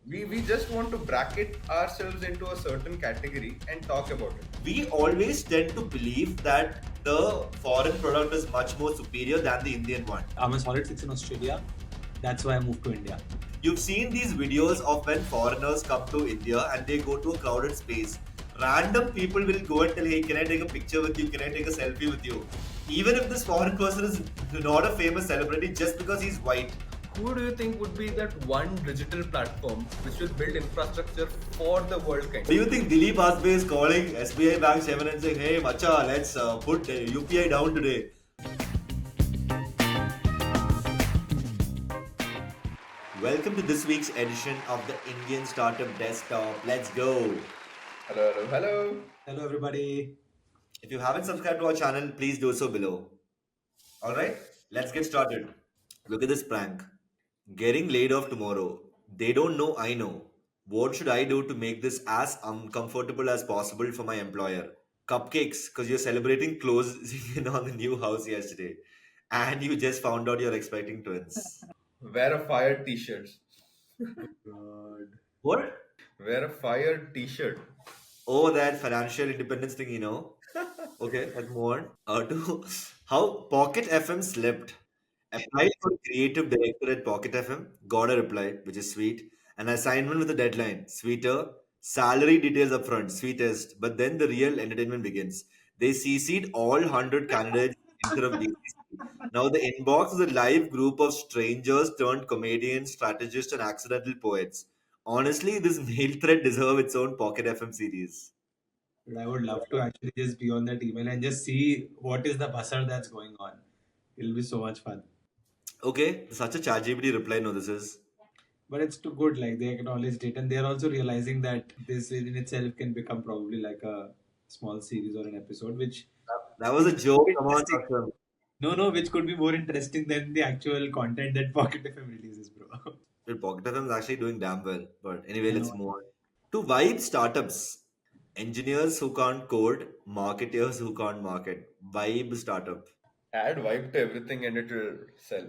We just want to bracket ourselves into a certain category and talk about it. We always tend to believe that the foreign product is much more superior than the Indian one. I'm a solid 6 in Australia. That's why I moved to India. You've seen these videos of when foreigners come to India and they go to a crowded space. Random people will go and tell, hey, can I take a picture with you? Can I take a selfie with you? Even if this foreign person is not a famous celebrity just because he's white. Who do you think would be that one digital platform which will build infrastructure for the world kind? Do you think Dilip Asbe is calling SBI Bank 7 and saying, hey, macha, let's put UPI down today? Welcome to this week's edition of the Indian Startup Desktop. Let's go. Hello, hello, hello. Hello, everybody. If you haven't subscribed to our channel, please do so below. Alright, let's get started. Look at this prank. Getting laid off tomorrow. They don't know I know. What should I do to make this as uncomfortable as possible for my employer? Cupcakes, because you're celebrating closing in on the new house yesterday. And you just found out you're expecting twins. Wear a fire t-shirts. God. What? Wear a fire t-shirt. Oh, that financial independence thing, you know. Okay, let's move on. To how Pocket FM slipped. Applied for creative director at Pocket FM, got a reply, which is sweet. An assignment with a deadline, sweeter. Salary details upfront, sweetest. But then the real entertainment begins. They CC'd all 100 candidates instead of GCC. Now the inbox is a live group of strangers turned comedians, strategists, and accidental poets. Honestly, this mail thread deserves its own Pocket FM series. But I would love to actually just be on that email and just see what is the buzzer that's going on. It'll be so much fun. Okay, such a ChatGPT reply. No, this is. But it's too good, like they acknowledged it, and they're also realizing that this in itself can become probably like a small series or an episode, which That was a could be more joke. Come on, interesting. Saksham. No, which could be more interesting than the actual content that Pocket FM releases, bro. Dude, Pocket FM is actually doing damn well. But anyway, I let's know. move on. To vibe startups. Engineers who can't code, marketers who can't market. Vibe startup. Add vibe to everything and it will sell.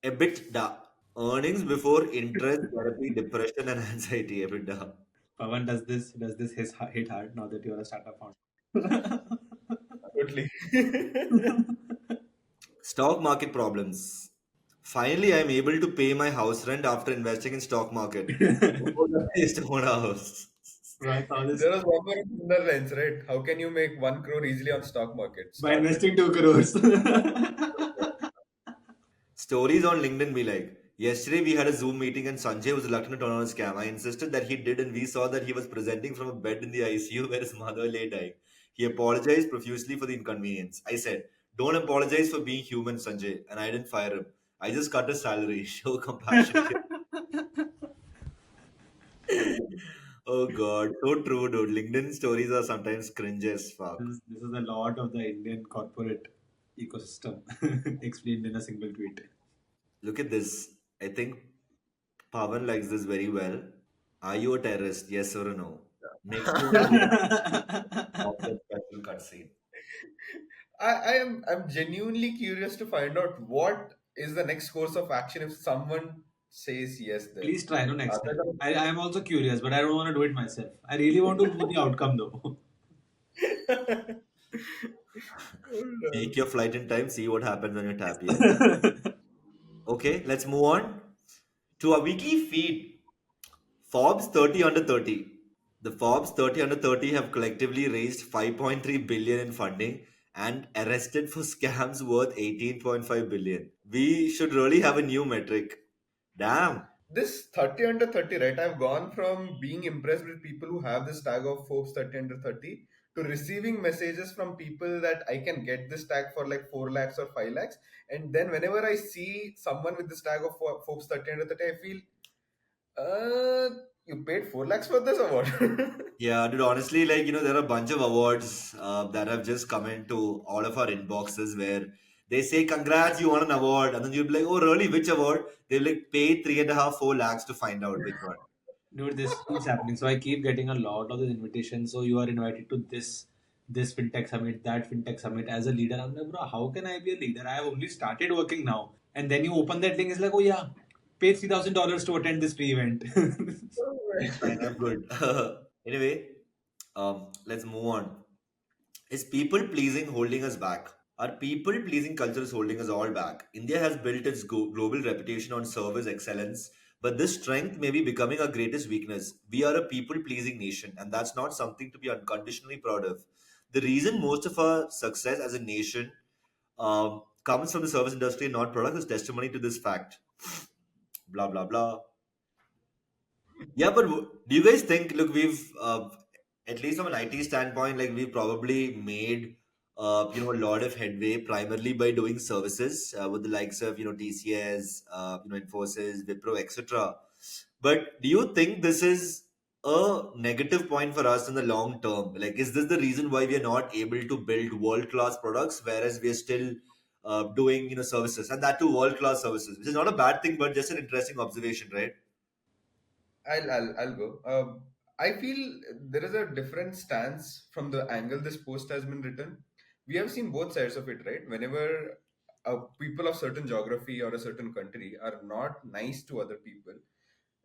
EBITDA. Earnings before interest, therapy, depression, and anxiety. EBITDA. Pavan does this hit hard now that you're a startup founder. Totally. Stock market problems. Finally, I'm able to pay my house rent after investing in stock market. Oh, the best own a house. Right, all this There was one more similar lines, right? How can you make 1 crore easily on stock market? by Start with. investing 2 crores. Stories on LinkedIn be like, yesterday we had a Zoom meeting and Sanjay was reluctant to turn on his cam. I insisted that he did and we saw that he was presenting from a bed in the ICU where his mother lay dying. He apologized profusely for the inconvenience. I said, don't apologize for being human, Sanjay. And I didn't fire him. I just cut his salary. Show compassion. Oh god, so true, dude. LinkedIn stories are sometimes cringe as fuck. This is a lot of the Indian corporate ecosystem explained in a single tweet. Look at this. I think Pavan likes this very well. Are you a terrorist? Yes or a no? Next to the special cutscene. I'm genuinely curious to find out what is the next course of action if someone says yes there. Please try no next Other time. than I am also curious, but I don't want to do it myself. I really want to know the outcome though. Take your flight in time, see what happens when you tap yes. Okay, let's move on to a wiki feed. Forbes 30 under 30. The Forbes 30 under 30 have collectively raised 5.3 billion in funding and arrested for scams worth 18.5 billion. We should really have a new metric. Damn. this 30 under 30, right? I've gone from being impressed with people who have this tag of Forbes 30 under 30 to receiving messages from people that I can get this tag for like 4 lakhs or 5 lakhs. And then whenever I see someone with this tag of Forbes 30 under 30, I feel, you paid 4 lakhs for this award. Yeah, dude, honestly, there are a bunch of awards that have just come into all of our inboxes where they say, congrats, you won an award. And then you'll be like, oh, really? Which award? They'll like pay 3.5, 4 lakhs to find out which one. Dude, this keeps happening. So I keep getting a lot of these invitations. So you are invited to this fintech summit, that fintech summit as a leader. I'm like, bro, how can I be a leader? I have only started working now. And then you open that link, it's like, oh yeah, pay $3,000 to attend this free event. It's fine. I'm good. Anyway, let's move on. Is people pleasing holding us back? Our people pleasing culture is holding us all back. India has built its global reputation on service excellence, but this strength may be becoming our greatest weakness. We are a people pleasing nation, and that's not something to be unconditionally proud of. The reason most of our success as a nation comes from the service industry, not products, is testimony to this fact. Blah, blah, blah. Yeah, but do you guys think? Look, we've at least from an IT standpoint, like we've probably made a lot of headway primarily by doing services with the likes of TCS, Infosys, Wipro, etc. But do you think this is a negative point for us in the long term? Like, is this the reason why we are not able to build world class products, whereas we are still doing services, and that too world class services, which is not a bad thing, but just an interesting observation, right? I'll go. I feel there is a different stance from the angle this post has been written. We have seen both sides of it, right? Whenever people of certain geography or a certain country are not nice to other people,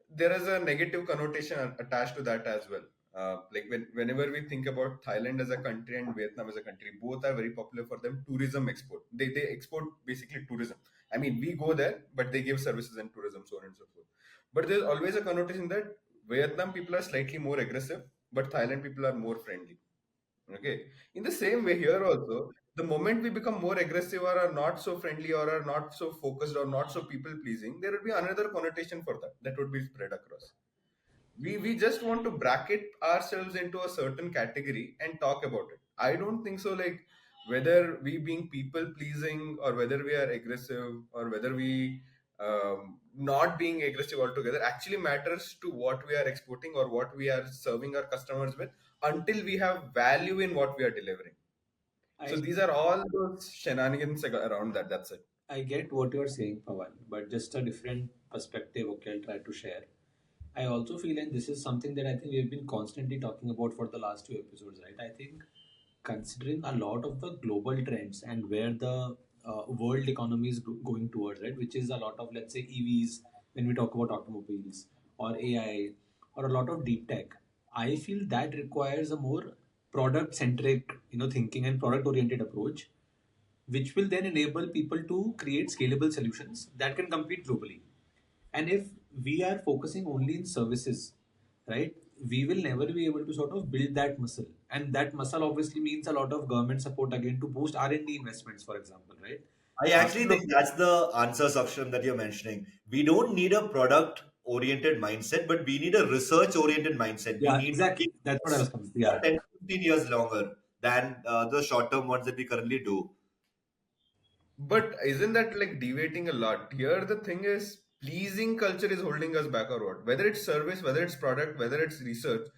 there is a negative connotation attached to that as well. Like whenever we think about Thailand as a country and Vietnam as a country, both are very popular for them. Tourism export. They export basically tourism. I mean, we go there, but they give services and tourism, so on and so forth. But there's always a connotation that Vietnam people are slightly more aggressive, but Thailand people are more friendly. Okay. In the same way here also, the moment we become more aggressive or are not so friendly or are not so focused or not so people pleasing, there will be another connotation for that that would be spread across. We just want to bracket ourselves into a certain category and talk about it. I don't think so. Like whether we being people pleasing or whether we are aggressive or whether we not being aggressive altogether actually matters to what we are exporting or what we are serving our customers with until we have value in what we are delivering. So I these are all those shenanigans around that. That's it. I get what you're saying, Pawan, but just a different perspective. Okay, I'll try to share. I also feel, and this is something that I think we've been constantly talking about for the last two episodes, right? I think considering a lot of the global trends and where the world economy is going towards, right, which is a lot of, let's say, EVs, when we talk about automobiles, or AI, or a lot of deep tech, I feel that requires a more product centric, thinking and product oriented approach, which will then enable people to create scalable solutions that can compete globally. And if we are focusing only in services, right, we will never be able to sort of build that muscle. And that muscle obviously means a lot of government support again to boost R&D investments, for example, right? I actually Look, think that's the answer, Saksham, that you're mentioning. We don't need a product oriented mindset, but we need a research oriented mindset. We yeah, need to exactly. keep That's what I this was coming to. Yeah. 10 to 15 years longer than the short term ones that we currently do. But isn't that like deviating a lot? Here, the thing is, pleasing culture is holding us back or what? Whether it's service, whether it's product, whether it's research,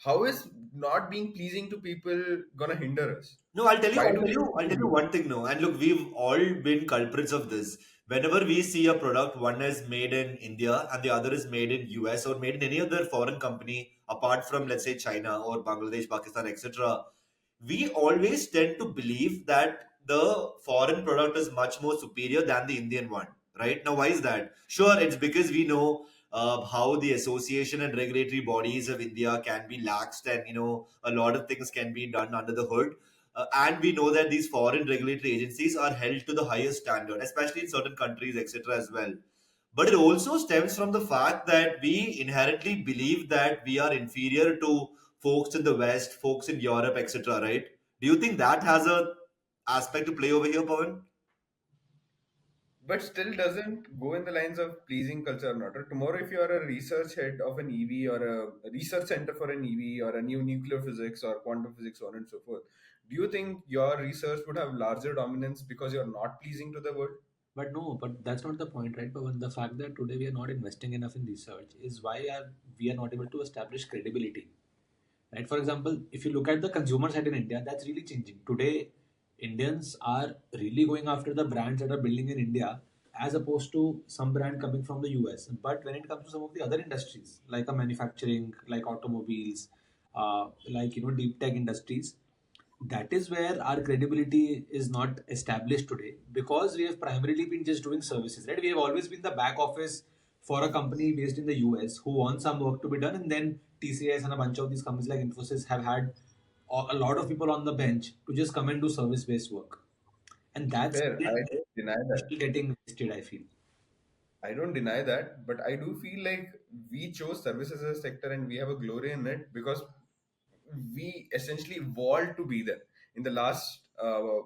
how is not being pleasing to people gonna hinder us? No, I'll tell you, Why I'll do tell we you, need I'll to tell you do one thing, no. And look, we've all been culprits of this. Whenever we see a product, one is made in India and the other is made in US or made in any other foreign company apart from, let's say, China or Bangladesh, Pakistan, etc. We always tend to believe that the foreign product is much more superior than the Indian one, right? Now, why is that? Sure, it's because we know how the association and regulatory bodies of India can be laxed, and a lot of things can be done under the hood. And we know that these foreign regulatory agencies are held to the highest standard, especially in certain countries, etc. as well. But it also stems from the fact that we inherently believe that we are inferior to folks in the West, folks in Europe, etc. Right? Do you think that has a aspect to play over here, Pawan? but still doesn't go in the lines of pleasing culture or not. Or tomorrow, if you are a research head of an EV or a research center for an EV or a new nuclear physics or quantum physics, so on and so forth, do you think your research would have larger dominance because you're not pleasing to the world? But no, but that's not the point, right? But when the fact that today we are not investing enough in research is why we are not able to establish credibility, right? For example, if you look at the consumer side in India, that's really changing. Today, Indians are really going after the brands that are building in India as opposed to some brand coming from the US. But when it comes to some of the other industries, like a manufacturing, like automobiles, like deep tech industries, that is where our credibility is not established today because we have primarily been just doing services, right? We have always been the back office for a company based in the US who wants some work to be done, and then TCS and a bunch of these companies like Infosys have had a lot of people on the bench to just come and do service based work, and that's Fair. I don't deny that. still getting wasted, I feel. I don't deny that, but I do feel like we chose services as a sector and we have a glory in it because we essentially evolved to be there. In the last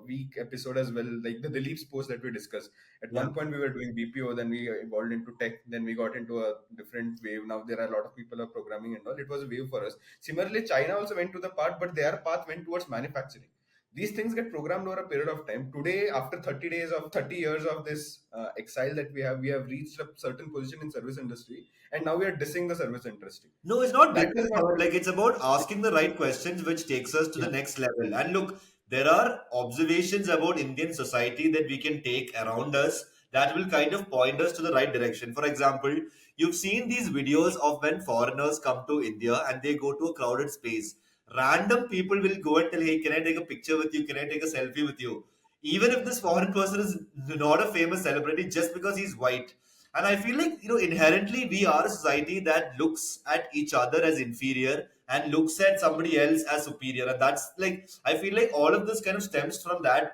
week episode as well, like the Dileep's post that we discussed. At Yeah. one point, we were doing BPO, then we evolved into tech, then we got into a different wave. Now there are a lot of people are programming and all. It was a wave for us. Similarly, China also went to the path, but their path went towards manufacturing. These things get programmed over a period of time. Today, after 30 days of 30 years of this exile that we have reached a certain position in service industry, and now we are dissing the service industry. No, it's not That is dissing not her. good. Like it's about asking the right questions, which takes us to the Yeah. next level. And look, there are observations about Indian society that we can take around us that will kind of point us to the right direction. For example, you've seen these videos of when foreigners come to India and they go to a crowded space. Random people will go and tell, "Hey, can I take a picture with you? Can I take a selfie with you?" Even if this foreign person is not a famous celebrity, just because he's white. And I feel like, inherently we are a society that looks at each other as inferior and looks at somebody else as superior. And that's like, I feel like all of this kind of stems from that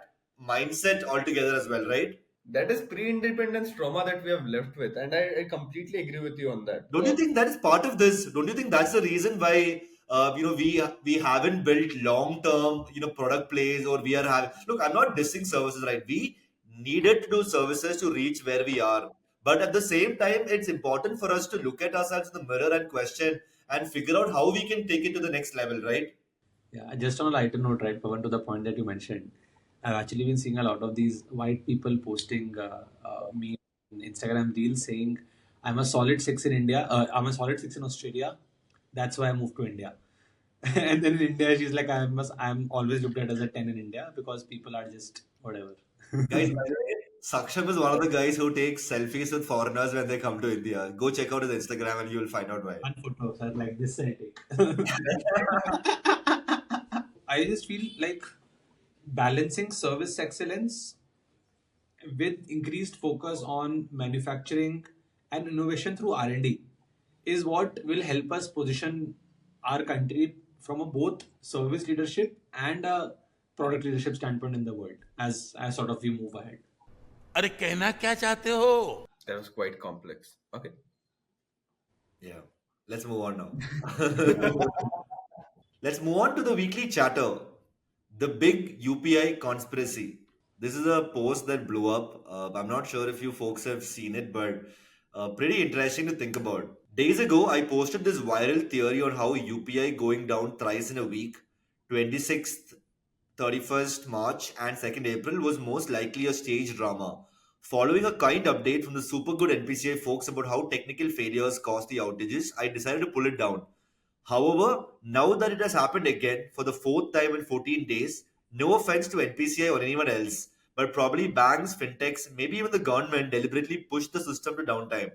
mindset altogether as well, right? That is pre-independence trauma that we have left with, and I completely agree with you on that. Don't you think that is part of this? Don't you think that's the reason why we haven't built long term product plays, or we are having, look, I'm not dissing services, right? We needed to do services to reach where we are, but at the same time it's important for us to look at ourselves in the mirror and question and figure out how we can take it to the next level, right? Yeah, just on a lighter note, right, Pavan, to the point that you mentioned, I've actually been seeing a lot of these white people posting me on Instagram reels saying, "I'm a solid six in India. I'm a solid six in Australia. That's why I moved to India." And then in India, she's like, I'm always looked at as a 10 in India because people are just whatever." Guys, by the way, Saksham is one of the guys who takes selfies with foreigners when they come to India. Go check out his Instagram and you will find out why. One photo, sir, like this I take. I just feel like balancing service excellence with increased focus on manufacturing and innovation through R&D is what will help us position our country from a both service leadership and a product leadership standpoint in the world as sort of we move ahead. अरे कहना क्या चाहते हो? That was quite complex. Okay. Yeah, let's move on now. Let's move on to the weekly chatter. The big UPI conspiracy. This is a post that blew up. I'm not sure if you folks have seen it, but pretty interesting to think about. Days ago, I posted this viral theory on how UPI going down thrice in a week, 26th, 31st March, and 2nd April, was most likely a stage drama. Following a kind update from the super good NPCI folks about how technical failures caused the outages, I decided to pull it down. However, now that it has happened again for the fourth time in 14 days, no offense to NPCI or anyone else, but probably banks, fintechs, maybe even the government deliberately pushed the system to downtime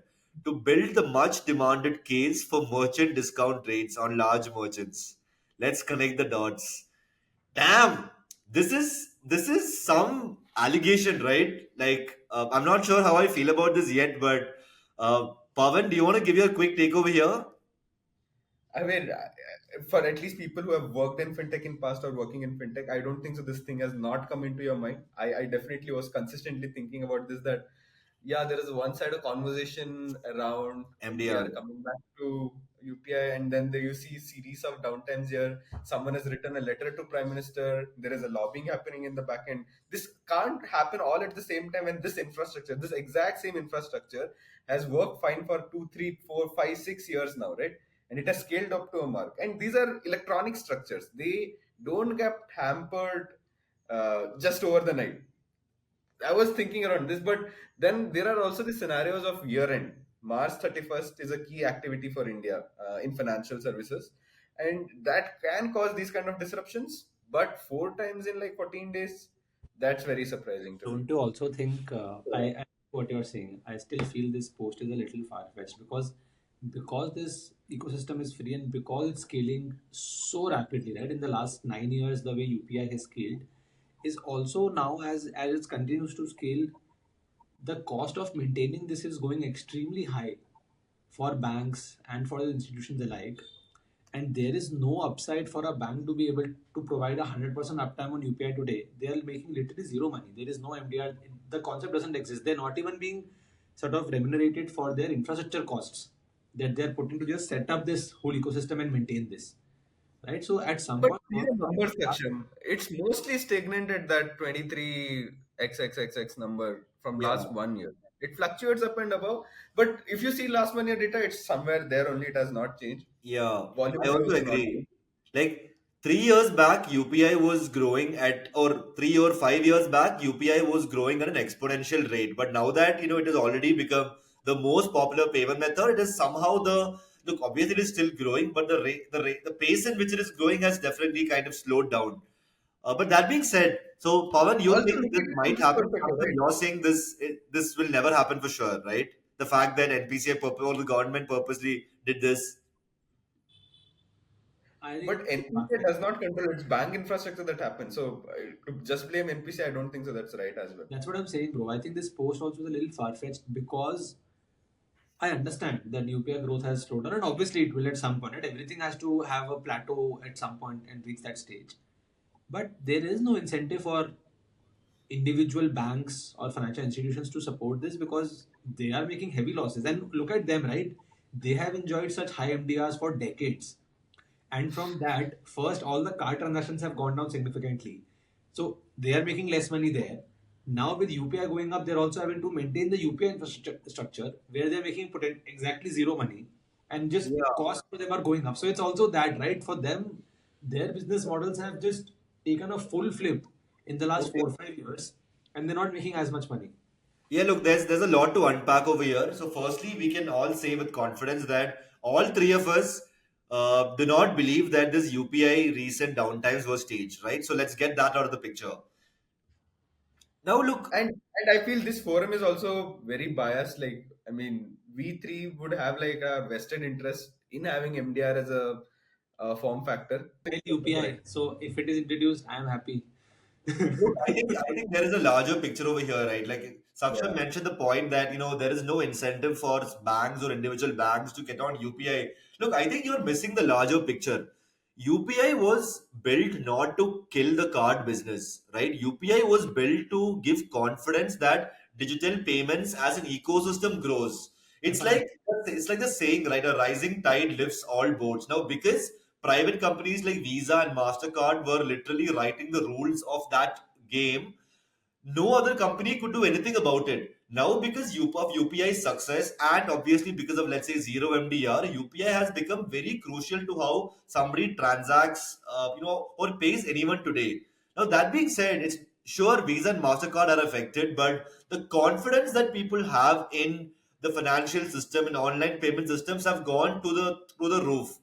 to build the much demanded case for merchant discount rates on large merchants. Let's connect the dots. Damn, this is some allegation, right? Like, I'm not sure how I feel about this yet, but Pavan, do you want to give your quick takeover here? I mean, for at least people who have worked in fintech in past or working in fintech, I don't think so. This thing has not come into your mind. I definitely was consistently thinking about this. That yeah, there is one side of conversation around we MDR. are coming back to UPI, and then there you see series of downtimes here. Someone has written a letter to Prime Minister. There is a lobbying happening in the back end. This can't happen all at the same time. And this infrastructure, this exact same infrastructure, has worked fine for 2, 3, 4, 5, 6 years now, right? And it has scaled up to a mark. And these are electronic structures. They don't get hampered just over the night. I was thinking around this, but then there are also the scenarios of year end. March 31st is a key activity for India in financial services, and that can cause these kind of disruptions. But four times in like 14 days, that's very surprising to me. Don't you also think I what you're saying? I still feel this post is a little far fetched because this ecosystem is free and because it's scaling so rapidly, right? In the last 9 years, the way UPI has scaled is also now as it continues to scale, the cost of maintaining this is going extremely high. for banks and for the institutions alike. And there is no upside for a bank to be able to provide 100% uptime on UPI today. They are making literally zero money. There is no MDR. The concept doesn't exist. They're not even being sort of remunerated for their infrastructure costs that they're putting to just set up this whole ecosystem and maintain this. Right? So at some But point, see the numbers section, it's mostly stagnant at that 23 XXXX number from Yeah. last 1 year. It fluctuates up and above, but if you see last 1 year data, it's somewhere there only. It has not changed. Yeah, Volume I also growth has not agree. changed. Like 3 years back, UPI was growing at, or 3 or 5 years back, UPI was growing at an exponential rate. But now that it has already become the most popular payment method, it is somehow the look. Obviously, it is still growing, but the pace in which it is growing has definitely kind of slowed down. But that being said, so Pawan, you Also, think look this at it from might this happen perspective, sometime? right? You're saying this will never happen for sure, right? The fact that NPCI or the government purposely did this. I think But it's too NPCI far-fetched. does not control its bank infrastructure that happens. So to just blame NPCI, I don't think so. That's right as well. That's what I'm saying, bro. I think this post also is a little far-fetched because I understand that UPI growth has slowed down, and obviously it will at some point. Right? Everything has to have a plateau at some point and reach that stage. But there is no incentive for individual banks or financial institutions to support this because they are making heavy losses. And look at them, right? They have enjoyed such high MDRs for decades. And from that, first, all the card transactions have gone down significantly. So they are making less money there. Now, with UPI going up, they're also having to maintain the UPI infrastructure where they're making exactly zero money and just Yeah. costs for them are going up. So it's also that, right? For them, their business models have just taken a full flip in the last Okay. 4 or 5 years and they're not making as much money. Yeah, look, there's a lot to unpack over here. So, firstly, we can all say with confidence that all three of us do not believe that this UPI recent downtimes were staged, right? So, let's get that out of the picture. Now, look, And I feel this forum is also very biased. Like, I mean, we three would have like a vested interest in having MDR as a form factor. UPI. So if it is introduced, I am happy. look, I think there is a larger picture over here, right? Like Saksham Yeah. mentioned the point that there is no incentive for banks or individual banks to get on UPI. Look, I think you're missing the larger picture. UPI was built not to kill the card business, right? UPI was built to give confidence that digital payments as an ecosystem grows. It's Define. like it's like the saying, right? A rising tide lifts all boats. Now, because private companies like Visa and MasterCard were literally writing the rules of that game, no other company could do anything about it. Now, because of UPI's success and obviously because of, let's say, zero MDR, UPI has become very crucial to how somebody transacts, or pays anyone today. Now, that being said, it's sure Visa and MasterCard are affected, but the confidence that people have in the financial system and online payment systems have gone to the roof.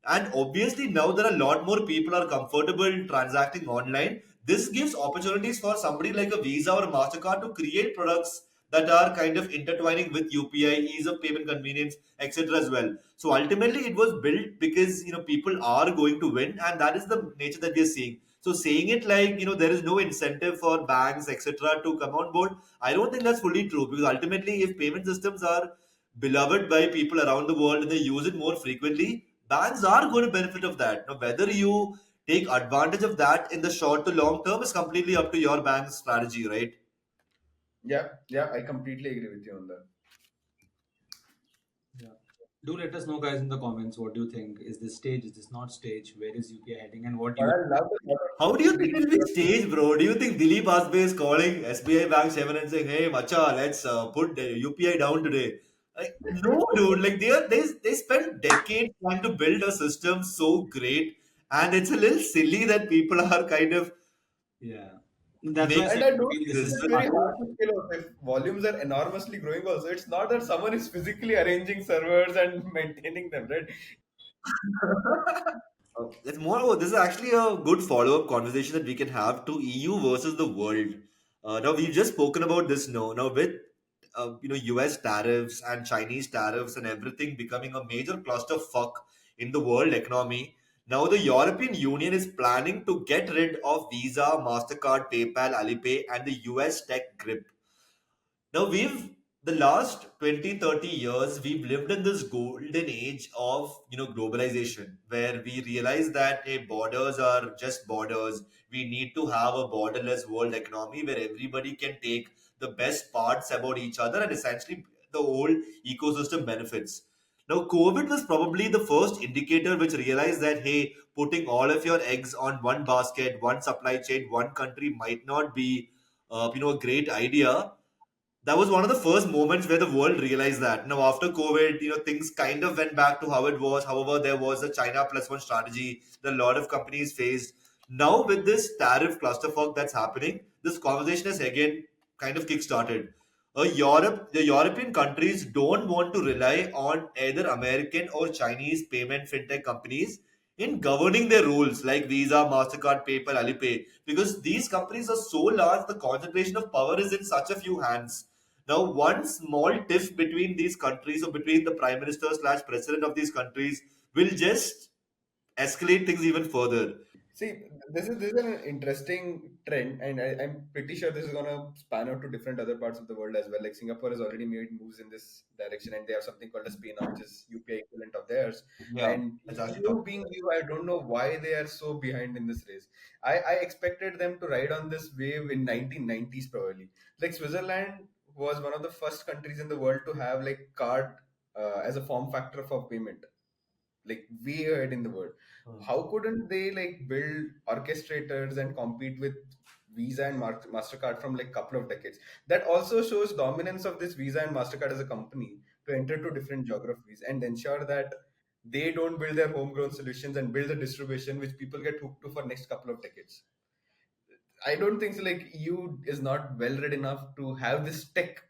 And obviously now there are a lot more people are comfortable transacting online. This gives opportunities for somebody like a Visa or a MasterCard to create products that are kind of intertwining with UPI, ease of payment convenience, etc. as well. So ultimately it was built because people are going to win, and that is the nature that we are seeing. So saying it like there is no incentive for banks, etc. to come on board, I don't think that's fully true, because ultimately if payment systems are beloved by people around the world and they use it more frequently, banks are going to benefit of that. Now, whether you take advantage of that in the short to long term is completely up to your bank's strategy, right? Yeah, yeah, I completely agree with you on that. Yeah. Do let us know, guys, in the comments. What do you think? Is this stage? Is this not stage? Where is UPI heading? And what But you I love the thought How of do you think being it'll be staged, bro? Do you think Dilip Asbe is calling SBI Bank 7 and saying, "Hey, macha, let's put UPI down today"? Like, no, dude. Like they spent decades trying to build a system so great, and it's a little silly that people are kind of Yeah. That's why I making and said I I don't feel think this this is is very far. hard to scale out if volumes are enormously growing also. It's not that someone is physically arranging servers and maintaining them, right? It's more. Oh, this is actually a good follow-up conversation that we can have to EU versus the world. Now we've just spoken about this. Now with US tariffs and Chinese tariffs and everything becoming a major cluster fuck in the world economy. Now the European Union is planning to get rid of Visa, Mastercard, PayPal, Alipay, and the US tech grip. Now the last 20, 30 years, we've lived in this golden age of, globalization, where we realize that, hey, borders are just borders. We need to have a borderless world economy where everybody can take the best parts about each other, and essentially the whole ecosystem benefits. Now, COVID was probably the first indicator which realized that, hey, putting all of your eggs on one basket, one supply chain, one country might not be, a great idea. That was one of the first moments where the world realized that. Now, after COVID, things kind of went back to how it was. However, there was a China plus one strategy that a lot of companies faced. Now, with this tariff clusterfuck that's happening, this conversation has again kind of kickstarted. The European countries don't want to rely on either American or Chinese payment fintech companies in governing their rules like Visa, MasterCard, PayPal, Alipay, because these companies are so large, the concentration of power is in such a few hands. Now, one small tiff between these countries or between the prime minister slash president of these countries will just escalate things even further. See, this is an interesting trend, and I'm pretty sure this is gonna span out to different other parts of the world as well. Like Singapore has already made moves in this direction, and they have something called as Pay now, which is UPI equivalent of theirs. Yeah, And let's actually talk EU about being that. EU, I don't know why they are so behind in this race. I expected them to ride on this wave in 1990s probably. Like Switzerland was one of the first countries in the world to have like card as a form factor for payment, like way ahead in the world. Hmm. How couldn't they like build orchestrators and compete with Visa and Mastercard from like couple of decades? That also shows dominance of this Visa and Mastercard as a company to enter to different geographies and ensure that they don't build their homegrown solutions and build a distribution which people get hooked to for next couple of decades. I don't think so. Like EU is not well read enough to have this tech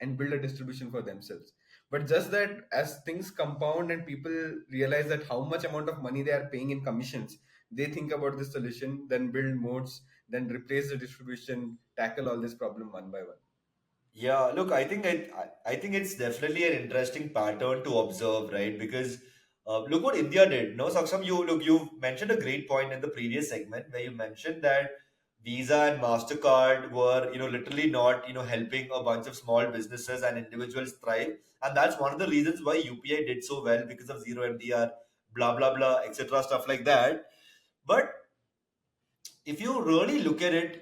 and build a distribution for themselves. But just that as things compound and people realize that how much amount of money they are paying in commissions, they think about the solution, then build modes, then replace the distribution, tackle all this problem one by one. Yeah, look, I think it's definitely an interesting pattern to observe, right? Because look what India did. No, Saksham, you mentioned a great point in the previous segment where you mentioned that Visa and Mastercard were, literally not, helping a bunch of small businesses and individuals thrive, and that's one of the reasons why UPI did so well because of zero MDR, blah blah blah, etc. Stuff like that. But if you really look at it,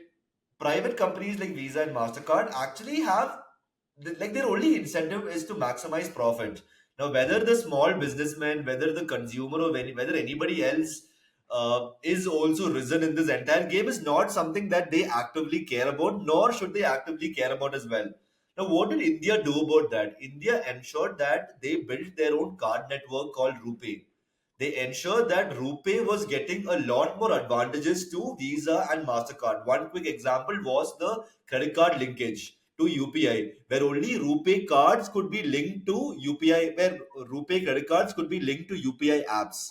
private companies like Visa and MasterCard actually have like their only incentive is to maximize profit. Now, whether the small businessman, whether the consumer, or whether anybody else is also risen in this entire game is not something that they actively care about, nor should they actively care about as well. Now, what did India do about that? India ensured that they built their own card network called RuPay. They ensured that RuPay was getting a lot more advantages to Visa and MasterCard. One quick example was the credit card linkage to UPI, where only RuPay cards could be linked to UPI, where RuPay credit cards could be linked to UPI apps.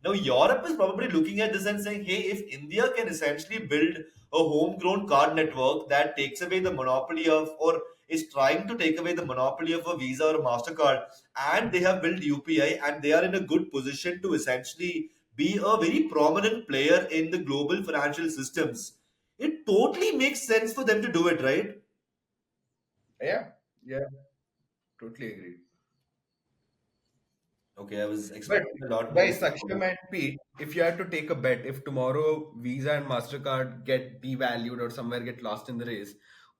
Now, Europe is probably looking at this and saying, hey, if India can essentially build a homegrown card network that takes away the monopoly of, or is trying to take away the monopoly of a Visa or a MasterCard, and they have built UPI and they are in a good position to essentially be a very prominent player in the global financial systems, it totally makes sense for them to do it, right? Yeah, yeah, totally agree. Okay, I was But expecting a lot more. guys, Saksham and Pete, if you had to take a bet, if tomorrow Visa and MasterCard get devalued or somewhere get lost in the race,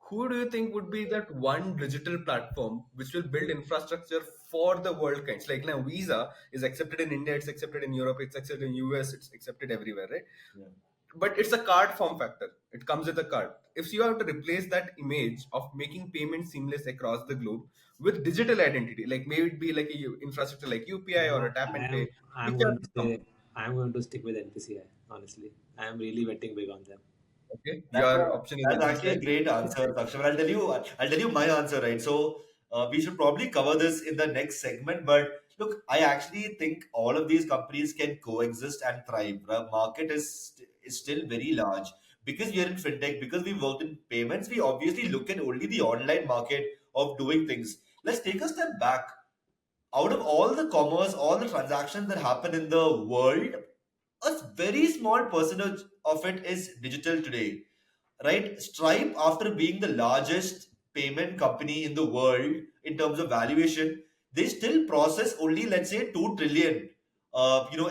who do you think would be that one digital platform which will build infrastructure for the world kinds? Like now, Visa is accepted in India, it's accepted in Europe, it's accepted in US, it's accepted everywhere, right? Yeah. But it's a card form factor. It comes with a card. If you have to replace that image of making payments seamless across the globe with digital identity, like maybe it be like a infrastructure like UPI or No, a tap and pay, I'm which are going to the say company? I'm going to stick with NPCI. Honestly, I am really betting big on them. Okay, That's your option is that's actually a NPCI. great answer, Saksham. I'll tell you my answer, right? So we should probably cover this in the next segment. But look, I actually think all of these companies can coexist and thrive. The market is still very large because we are in fintech, because we worked in payments. We obviously look at only the online market of doing things. Let's take a step back. Out of all the commerce, all the transactions that happen in the world, a very small percentage of it is digital today, right? Stripe, after being the largest payment company in the world in terms of valuation, they still process only, let's say, 2 trillion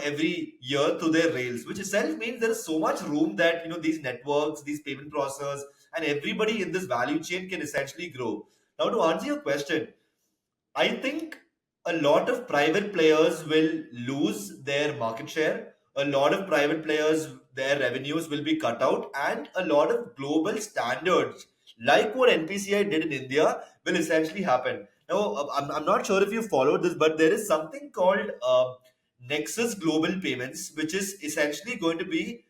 every year through their rails, which itself means there is so much room that these networks, these payment processors, and everybody in this value chain can essentially grow. Now, to answer your question, I think a lot of private players will lose their market share. A lot of private players, their revenues will be cut out, and a lot of global standards, like what NPCI did in India, will essentially happen. Now, I'm not sure if you followed this, but there is something called Nexus Global Payments, which is essentially going to be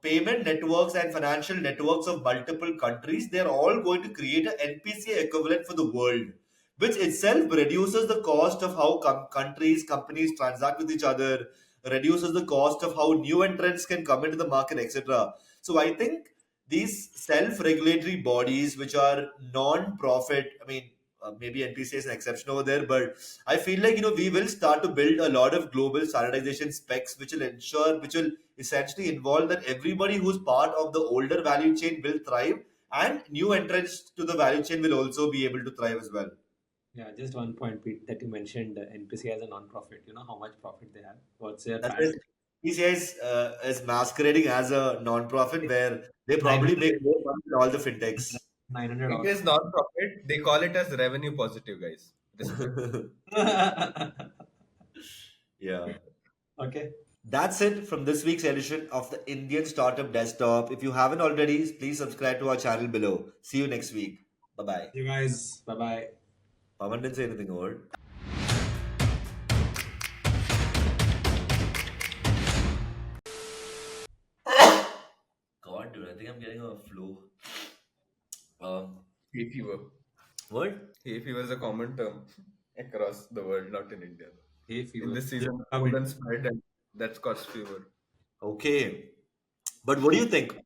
payment networks and financial networks of multiple countries. They're all going to create an NPCI equivalent for the world, which itself reduces the cost of how countries, companies transact with each other, reduces the cost of how new entrants can come into the market, etc. So I think these self-regulatory bodies, which are non-profit, I mean, maybe NPCA is an exception over there, but I feel like we will start to build a lot of global standardization specs, which will essentially involve that everybody who's part of the older value chain will thrive, and new entrants to the value chain will also be able to thrive as well. Yeah, just one point, Pete, that you mentioned NPC as a non-profit. You know how much profit they have? What's their That's PAT? why PCI is masquerading as a non-profit where they probably make 900, more money than all the fintechs. 900 It odd. is non-profit. They call it as revenue positive, guys. Respect. Yeah. Okay. That's it from this week's edition of the Indian Startup Desktop. If you haven't already, please subscribe to our channel below. See you next week. Bye bye. You guys, bye bye. Pawan didn't say anything over. God, dude, I think I'm getting a flu. Um, Hay fever. what? Hay fever is a common term across the world, not in India. Hey, In fever. this You season, come in. pollen spread and that's caused fever. Okay. But what do you think?